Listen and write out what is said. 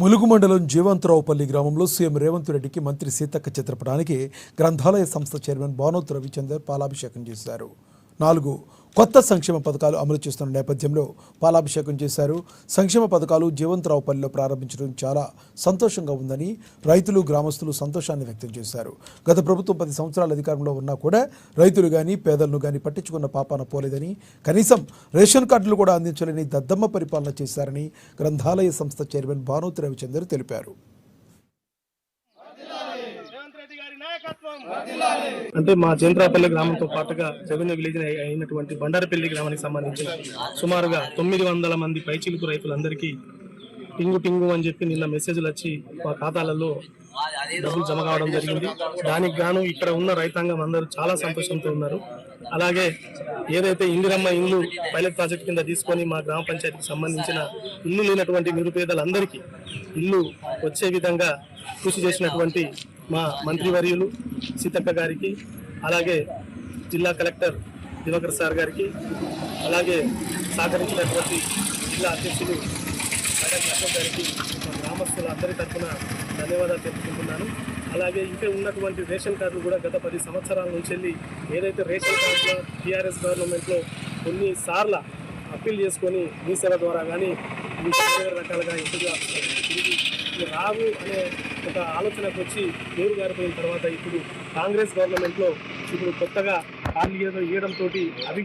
ములుగు మండలం జీవంతరావుపల్లి గ్రామంలో సీఎం రేవంత్ రెడ్డికి మంత్రి సీతక్క చిత్రపటానికి గ్రంథాలయ సంస్థ చైర్మన్ భానోత్ రవిచందర్ పాలాభిషేకం చేశారు. 4 కొత్త సంక్షేమ పథకాలు అమలు చేస్తున్న నేపథ్యంలో పాలాభిషేకం చేశారు. సంక్షేమ పథకాలు జీవంతరావుపల్లిలో ప్రారంభించడం చాలా సంతోషంగా ఉందని రైతులు, గ్రామస్తులు సంతోషాన్ని వ్యక్తం చేశారు. గత ప్రభుత్వం 10 సంవత్సరాల అధికారంలో ఉన్నా కూడా రైతులు కానీ పేదలను కానీ పట్టించుకున్న పాపాన పోలేదని, కనీసం రేషన్ కార్డులు కూడా అందించలేని దద్దమ్మ పరిపాలన చేశారని గ్రంథాలయ సంస్థ చైర్మన్ భానోత్ రవిచందర్ తెలిపారు. అంటే మా జేంద్రాపల్లి గ్రామంతో పాటుగా రెవెన్యూ విలేజ్ అయినటువంటి బండారపల్లి గ్రామానికి సంబంధించి సుమారుగా 900 మంది పైచిలుకు రైతులందరికీ టింగు అని చెప్పి నిన్న మెసేజ్లు వచ్చి మా ఖాతాలలో డబ్బులు జమ కావడం జరిగింది. దానికి గాను ఇక్కడ ఉన్న రైతాంగం అందరూ చాలా సంతోషంతో ఉన్నారు. అలాగే ఏదైతే ఇందిరమ్మ ఇల్లు పైలట్ ప్రాజెక్ట్ కింద తీసుకొని మా గ్రామ పంచాయతీకి సంబంధించిన ఇల్లు లేనటువంటి నిరుపేదలందరికీ ఇల్లు వచ్చే విధంగా కృషి చేసినటువంటి మా మంత్రివర్యులు సీతక్క గారికి, అలాగే జిల్లా కలెక్టర్ దివాకర్ సార్ గారికి, అలాగే సహకరించినటువంటి జిల్లా అధ్యక్షులు అశోక్ గారికి, మా గ్రామస్తుల అందరి తరఫున ధన్యవాదాలు తెలుపుకుంటున్నాను. అలాగే ఇంకా ఉన్నటువంటి రేషన్ కార్డులు కూడా గత 10 సంవత్సరాల నుంచి వెళ్ళి ఏదైతే రేషన్ కార్డులో టీఆర్ఎస్ గవర్నమెంట్లో కొన్నిసార్లు అప్పీల్ చేసుకొని మీ సేవ ద్వారా కానీ వేరే రకాలుగా ఇంటిగా తిరిగి రావు అనే ఒక ఆలోచనకు వచ్చి పేరు గారిపోయిన తర్వాత ఇప్పుడు కాంగ్రెస్ గవర్నమెంట్లో ఇప్పుడు కొత్తగా కార్డు ఇవ్వడంతో అవి